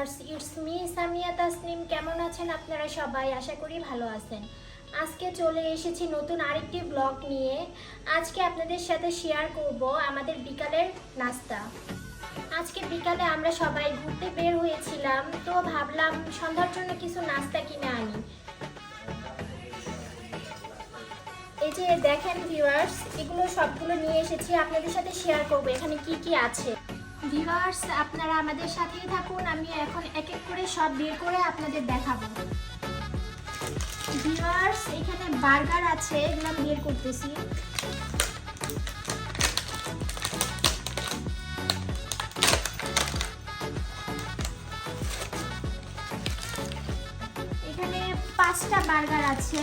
Viewers, it's me Samia Tasnim. কেমন আছেন আপনারা সবাই? আশা করি ভালো আছেন। আজকে চলে এসেছি নতুন আরেকটি ব্লগ নিয়ে। আজকে আপনাদের সাথে শেয়ার করব আমাদের বিকালের নাস্তা। আজকে বিকালে আমরা সবাই ঘুরতে বের হয়েছিলাম, তো ভাবলাম সন্ধ্যার জন্য কিছু নাস্তা কিনে আনি। এই যে দেখেন ভিউয়ার্স, এগুলো সবগুলো নিয়ে এসেছি, আপনাদের সাথে শেয়ার করব এখানে কি কি আছে। ভিউয়ার্স, আপনারা আমাদের সাথেই থাকুন, আমি এখন এক এক করে সব বের করে আপনাদের দেখাবো। ভিউয়ার্স, এখানে বার্গার আছে, এগুলো আমি বের করতেছি। এখানে 5টা বার্গার আছে।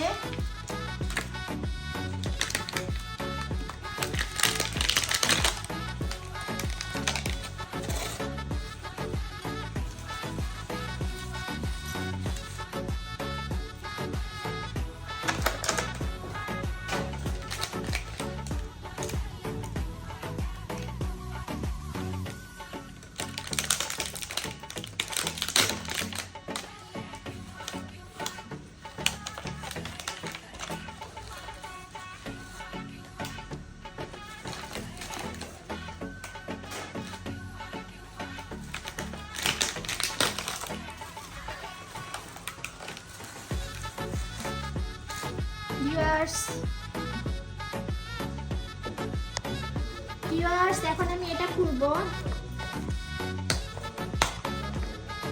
ভিউয়ার্স, এখন আমি এটা খুলবো।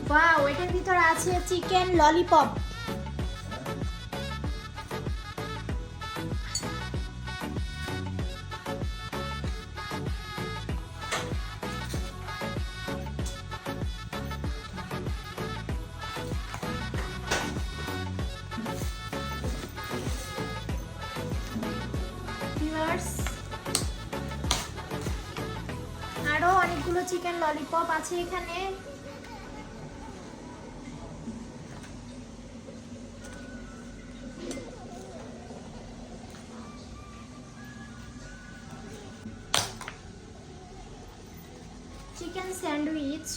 ওয়াও, এটার ভিতরে আছে চিকেন ললিপপ। আরো অনেকগুলো চিকেন ললিপপ আছে এখানে। চিকেন স্যান্ডউইচ,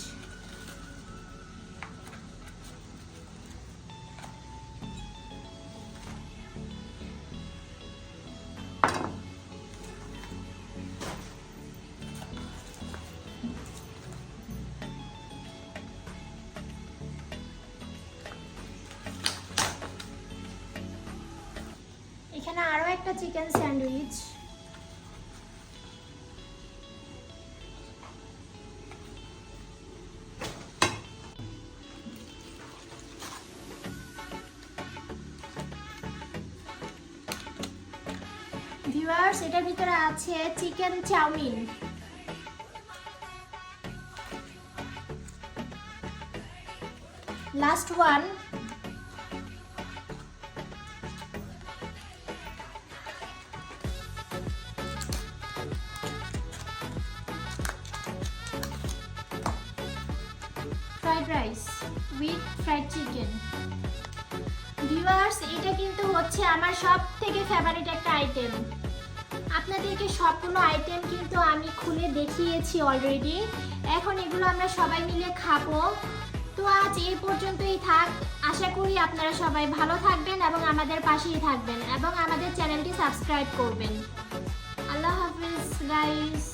এখানে আরো একটা চিকেন স্যান্ডউইচ। ভিউয়ার্স, এটার ভিতরে আছে chicken chowmein. Last one, fried rice with fried chicken. Viewers, এটা কিন্তু হচ্ছে আমার সব থেকে ফেভারিট একটা আইটেম। আপনাদেরকে সবগুলো আইটেম কিন্তু আমি খুলে দেখিয়েছি অলরেডি। এখন এগুলো আমরা সবাই মিলে খাবো। তো আজ এই পর্যন্তই থাক। আশা করি আপনারা সবাই ভালো থাকবেন এবং আমাদের পাশেই থাকবেন এবং আমাদের চ্যানেলটি সাবস্ক্রাইব করবেন। আল্লাহ হাফিজ গাইস।